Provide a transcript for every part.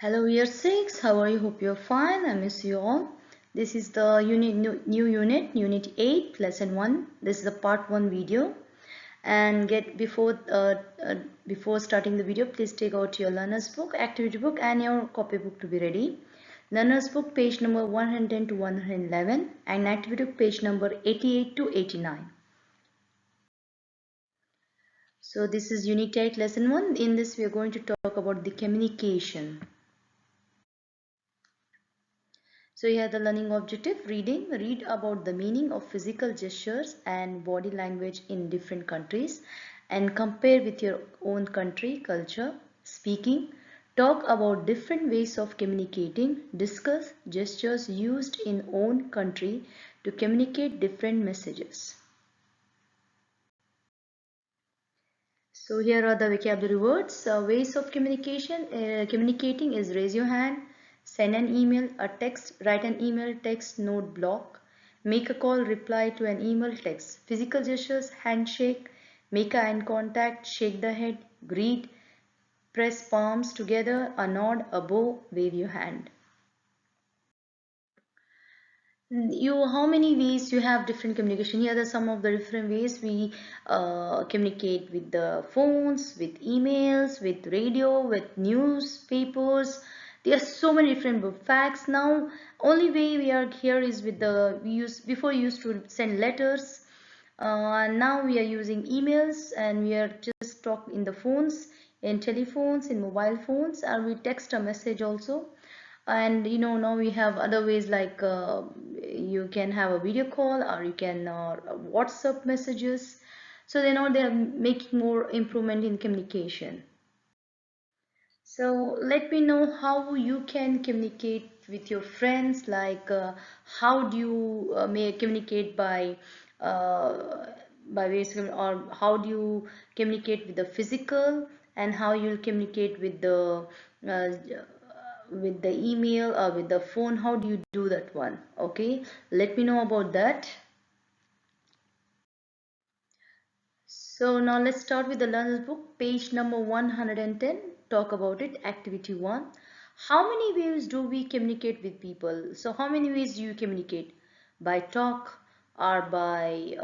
Hello year 6, how are you? Hope you're fine. I miss you all. This is the new unit, unit 8, lesson 1. This is the part 1 video. And before starting the video, please take out your learner's book, activity book and your copybook to be ready. Learner's book page number 110 to 111 and activity book page number 88 to 89. So this is unit 8, lesson 1. In this we are going to talk about the communication. So here the learning objective, reading, read about the meaning of physical gestures and body language in different countries and compare with your own country, culture, speaking, talk about different ways of communicating, discuss gestures used in own country to communicate different messages. So here are the vocabulary words. Ways of communication. Communicating is raise your hand, send an email, a text, write an email, text, note, block, make a call, reply to an email, text. Physical gestures, handshake, make eye contact, shake the head, greet, press palms together, a nod, a bow, wave your hand. How many ways you have different communication? Here are some of the different ways we communicate with the phones, with emails, with radio, with newspapers. There are so many different fax. Now only way we are here is with the before we used to send letters. Now we are using emails and we are just talk in the phones, in telephones, in mobile phones, and we text a message also. And now we have other ways like you can have a video call or you can WhatsApp messages. So they are making more improvement in communication. So let me know how you can communicate with your friends, like how do you may communicate by ways or how do you communicate with the physical, and how you'll communicate uh, with the email or with the phone. How do you do that one? Okay, let me know about that. So now let's start with the learner's book, page number 110. Talk about it, activity 1. How many ways do we communicate with people? So how many ways do you communicate? By talk or by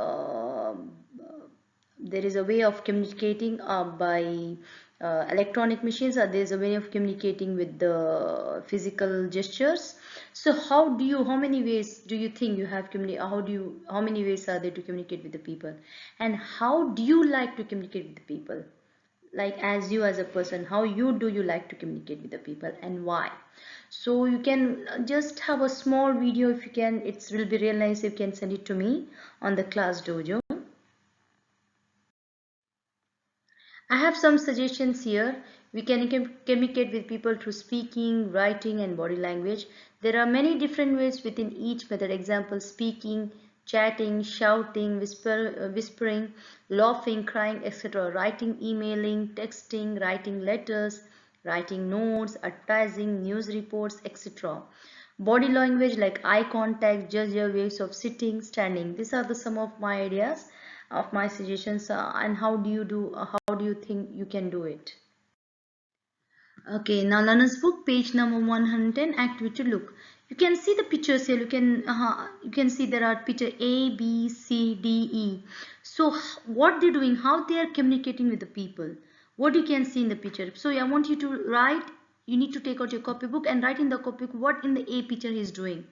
there is a way of communicating by electronic machines, or there is a way of communicating with the physical gestures. So how many ways do you think you have how many ways are there to communicate with the people, and how do you like to communicate with the people? Like as you as a person, how do you like to communicate with the people and why? So you can just have a small video. If you can, it will be real nice if you can send it to me on the class dojo. I have some suggestions here. We can communicate with people through speaking, writing and body language. There are many different ways within each method. Example, speaking, chatting, shouting, whispering, laughing, crying, etc. Writing, emailing, texting, writing letters, writing notes, advertising, news reports, etc. Body language like eye contact, gesture, ways of sitting, standing. These are the some of my ideas, of my suggestions, and how do you think you can do it? Okay, now learner's book page number 110, activity look. You can see the pictures here. You can see there are picture A, B, C, D, E. So what they're doing, how they are communicating with the people, what you can see in the picture. So I want you to write. You need to take out your copybook and write in the copybook what in the A picture he is doing.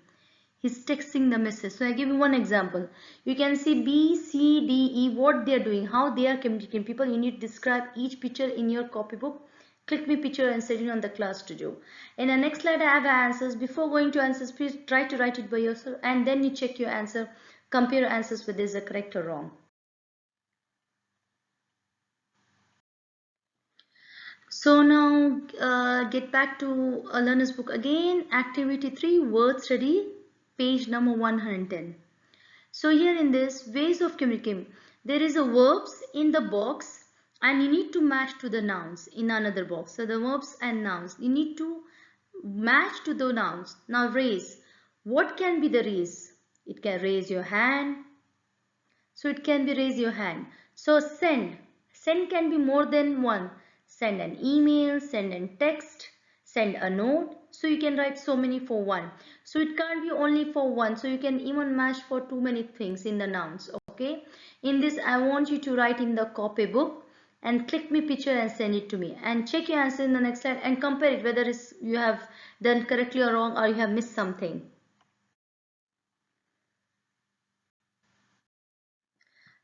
He's texting the message. So I give you one example. You can see B, C, D, E, what they are doing, how they are communicating. People, you need to describe each picture in your copybook. Click me picture and set it on the class to do. In the next slide, I have answers. Before going to answers, please try to write it by yourself and then you check your answer. Compare your answers whether is correct or wrong. So now get back to a learner's book again. Activity 3, word study, page number 110. So here in this ways of communicating, there is a verbs in the box and you need to match to the nouns in another box. So the verbs and nouns, you need to match to the nouns. Now raise, what can be the raise? It can raise your hand. So it can be raise your hand. So send can be more than one. Send an email, send a text, send a note. So you can write so many for one. So it can't be only for one. So you can even match for too many things in the nouns. Okay. In this, I want you to write in the copybook and click me picture and send it to me, and check your answer in the next slide and compare it whether you have done correctly or wrong, or you have missed something.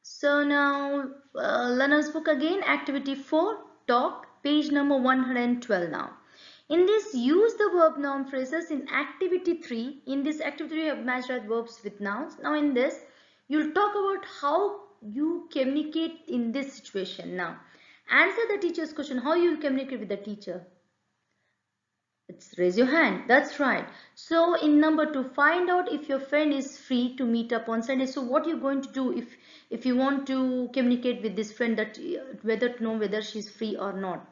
So now learner's book again, activity 4, talk, page number 112 now. In this, use the verb noun phrases in activity 3. In this activity, you have matched verbs with nouns. Now in this, you'll talk about how you communicate in this situation. Now, answer the teacher's question, how you will communicate with the teacher. It's raise your hand. That's right. So in number 2, find out if your friend is free to meet up on Sunday. So what you're going to do if you want to communicate with this friend, that whether to know whether she's free or not.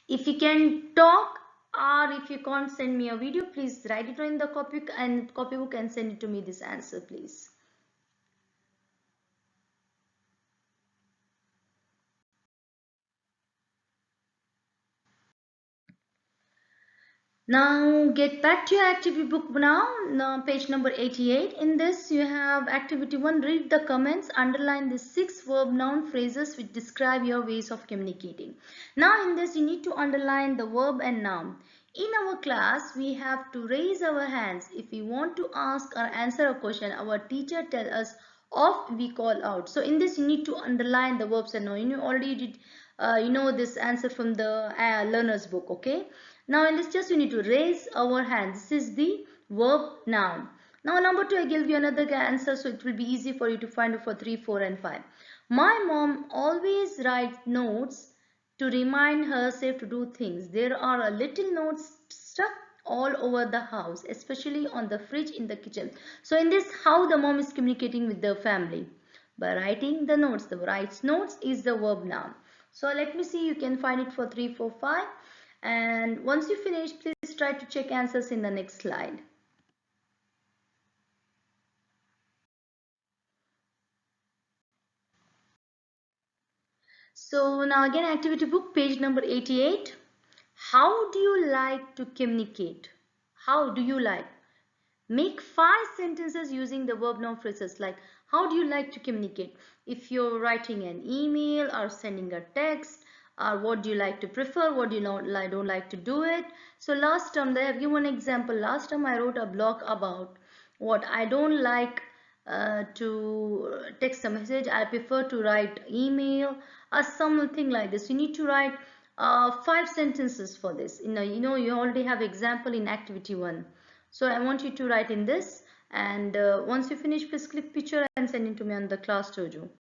If you can talk, or if you can't send me a video, please write it in the copybook and send it to me, this answer, please. Now get back to your activity book now, page number 88. In this you have activity 1, read the comments, underline the 6 verb noun phrases which describe your ways of communicating. Now in this you need to underline the verb and noun. In our class we have to raise our hands if we want to ask or answer a question. Our teacher tell us off, we call out. So in this you need to underline the verbs and noun. You already did this answer from the learner's book. Okay. Now in this just you need to raise our hand. This is the verb noun. Now number 2, I give you another answer so it will be easy for you to find it for 3, 4 and 5. My mom always writes notes to remind herself to do things. There are a little notes stuck all over the house, especially on the fridge in the kitchen. So in this, how the mom is communicating with the family? By writing the notes. The writes notes is the verb noun. So let me see, you can find it for 3, 4, 5. And once you finish, please try to check answers in the next slide. So now again, activity book, page number 88. How do you like to communicate? How do you like? Make 5 sentences using the verb noun phrases, like how do you like to communicate? If you're writing an email or sending a text, or what do you like to prefer, what do you don't like to do it. So last time they have given an example. Last time I wrote a blog about what I don't like to text a message. I prefer to write email or something like this. You need to write 5 sentences for this. You already have example in activity 1. So I want you to write in this, and once you finish, please click picture and send it to me on the class dojo.